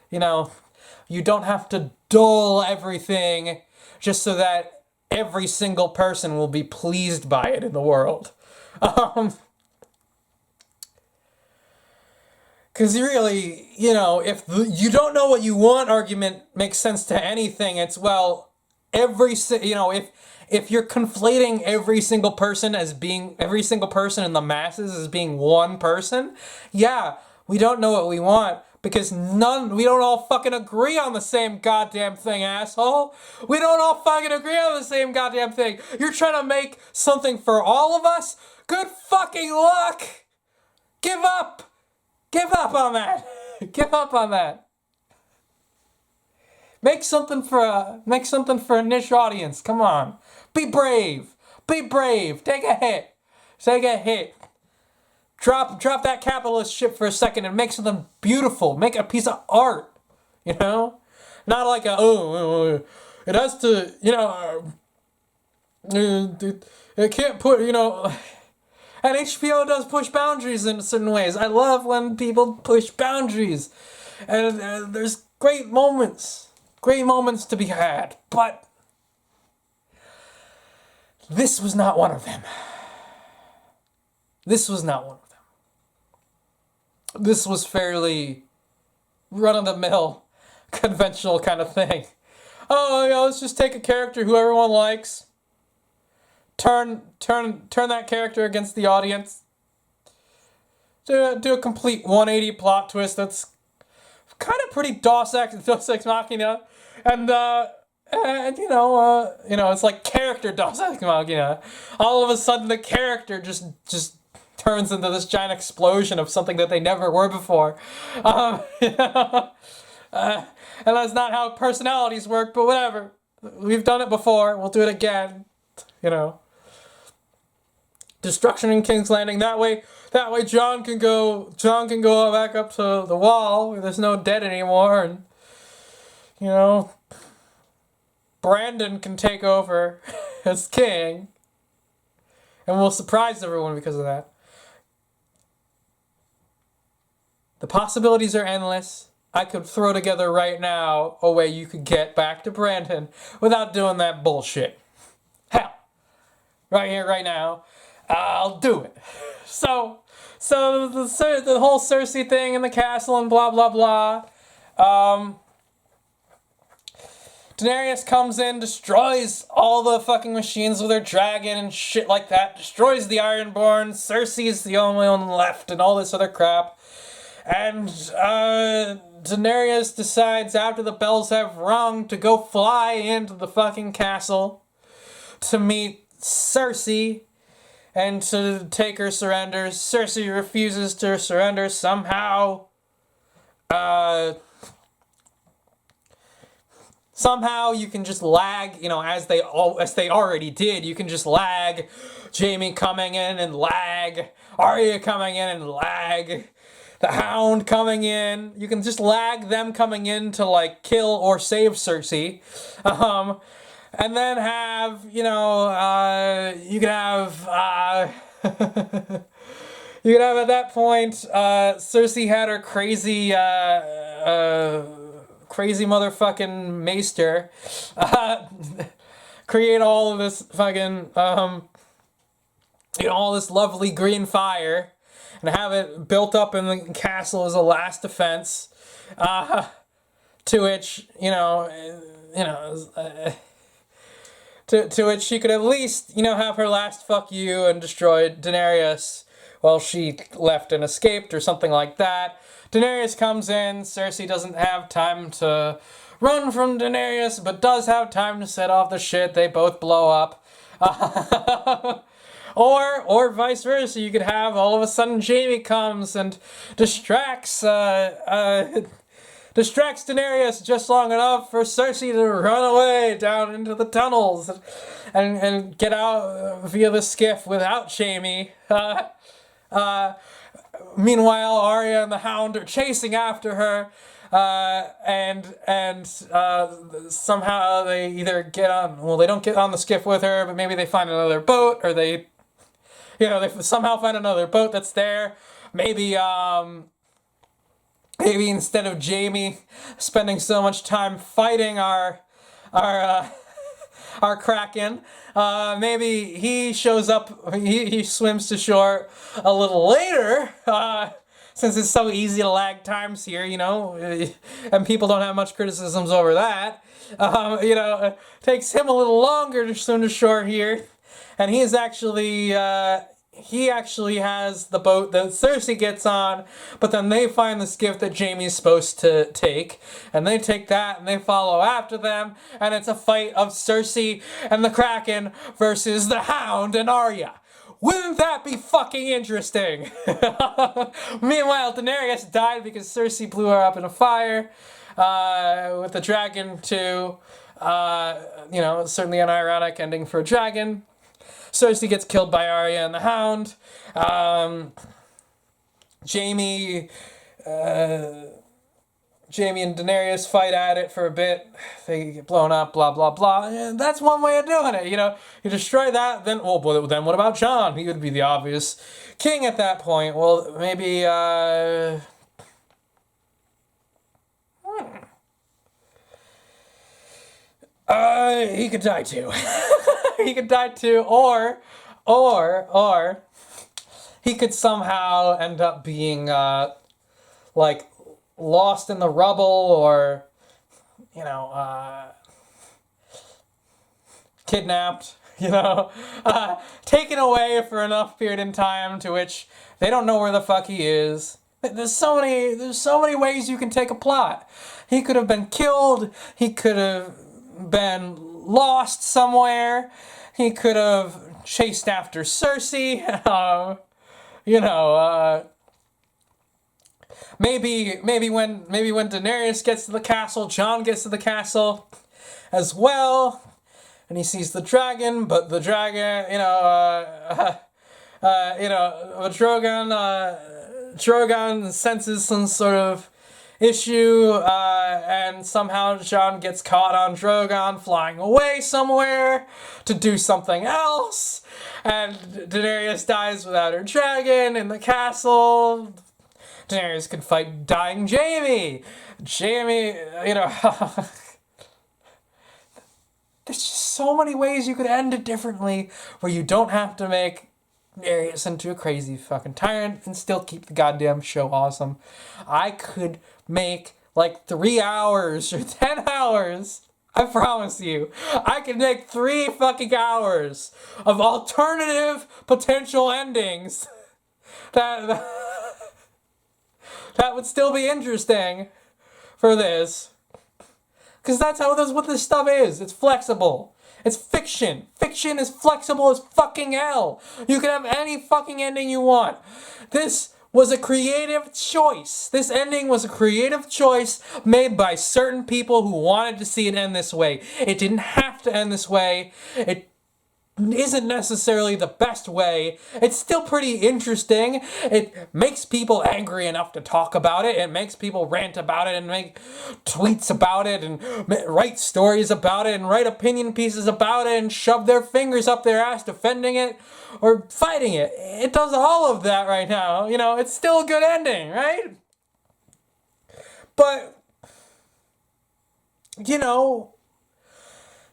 You don't have to dull everything just so that every single person will be pleased by it in the world. Because really, if you don't know what you want argument makes sense to anything, it's, well, if you're conflating every single person in the masses as being one person, yeah, we don't know what we want because we don't all fucking agree on the same goddamn thing, asshole. We don't all fucking agree on the same goddamn thing. You're trying to make something for all of us? Good fucking luck! Give up! Give up on that! Give up on that! Make something for a niche audience. Come on. Be brave. Be brave. Take a hit. Take a hit. Drop that capitalist shit for a second and make something beautiful. Make a piece of art. Not like it has to, it can't put, and HBO does push boundaries in certain ways. I love when people push boundaries. And there's great moments to be had. But this was not one of them. This was not one of them. This was fairly run-of-the-mill, conventional kind of thing. Oh, let's just take a character who everyone likes. Turn that character against the audience. Do a complete 180 plot twist that's kind of pretty Deus Ex Machina, and it's like character Deus Ex Machina. All of a sudden, the character just turns into this giant explosion of something that they never were before. And that's not how personalities work, but whatever. We've done it before. We'll do it again. Destruction in King's Landing. That way John can go back up to the wall where there's no dead anymore, and Brandon can take over as king, and we'll surprise everyone because of that. The possibilities are endless. I could throw together right now a way you could get back to Brandon without doing that bullshit. Hell, right here, right now, I'll do it. So the whole Cersei thing in the castle and blah blah blah. Daenerys comes in, destroys all the fucking machines with her dragon and shit like that. Destroys the Ironborn. Cersei's the only one left and all this other crap. And Daenerys decides after the bells have rung to go fly into the fucking castle to meet Cersei and to take her surrender. Cersei refuses to surrender somehow. Somehow you can just lag, as they already did. You can just lag Jaime coming in and lag Arya coming in and lag the Hound coming in. You can just lag them coming in to kill or save Cersei. And then have, you could have, you could have at that point, Cersei had her crazy motherfucking maester, create all of this fucking, all this lovely green fire, and have it built up in the castle as a last defense, to which, to which she could at least, have her last fuck you and destroy Daenerys while she left and escaped or something like that. Daenerys comes in, Cersei doesn't have time to run from Daenerys, but does have time to set off the shit, they both blow up. Or vice versa, you could have all of a sudden Jaime comes and distracts Daenerys just long enough for Cersei to run away down into the tunnels and get out via the skiff without Jaime. Meanwhile, Arya and the Hound are chasing after her, and somehow they either get on. Well, they don't get on the skiff with her, but maybe they find another boat, or they somehow find another boat that's there. Maybe instead of Jaime spending so much time fighting our Kraken, maybe he shows up, he swims to shore a little later, since it's so easy to lag times here, and people don't have much criticisms over that. It takes him a little longer to swim to shore here, and he actually has the boat that Cersei gets on, but then they find the skiff that Jaime's supposed to take, and they take that and they follow after them, and it's a fight of Cersei and the Kraken versus the Hound and Arya. Wouldn't that be fucking interesting? Meanwhile, Daenerys died because Cersei blew her up in a fire, with the dragon too. Certainly an ironic ending for a dragon. Cersei gets killed by Arya and the Hound. Jaime and Daenerys fight at it for a bit. They get blown up, blah, blah, blah. And that's one way of doing it, You destroy that, then what about Jon? He would be the obvious king at that point. Well, maybe, he could die too. He could die too, or he could somehow end up being, lost in the rubble, or, kidnapped, taken away for enough period in time to which they don't know where the fuck he is. There's so many ways you can take a plot. He could have been killed, he could have been lost somewhere, he could have chased after Cersei, maybe when Daenerys gets to the castle, Jon gets to the castle as well, and he sees the dragon, but the dragon, Drogon senses some sort of issue, and somehow Jon gets caught on Drogon flying away somewhere to do something else, and Daenerys dies without her dragon in the castle. Daenerys could fight dying Jaime. There's just so many ways you could end it differently where you don't have to make Daenerys into a crazy fucking tyrant and still keep the goddamn show awesome. I could make 3 hours or 10 hours. I promise you. I could make 3 fucking hours of alternative potential endings that would still be interesting for this. Because that's what this stuff is. It's flexible. It's fiction. Fiction is flexible as fucking hell. You can have any fucking ending you want. This was a creative choice. This ending was a creative choice made by certain people who wanted to see it end this way. It didn't have to end this way. It isn't necessarily the best way. It's still pretty interesting. It makes people angry enough to talk about it. It makes people rant about it and make tweets about it and write stories about it and write opinion pieces about it and shove their fingers up their ass defending it or fighting it. It does all of that right now. It's still a good ending, right? But,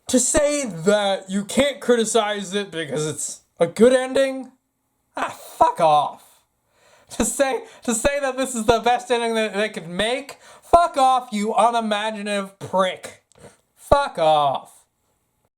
to say that you can't criticize it because it's a good ending, fuck off. To say that this is the best ending that they could make, fuck off, you unimaginative prick. Fuck off.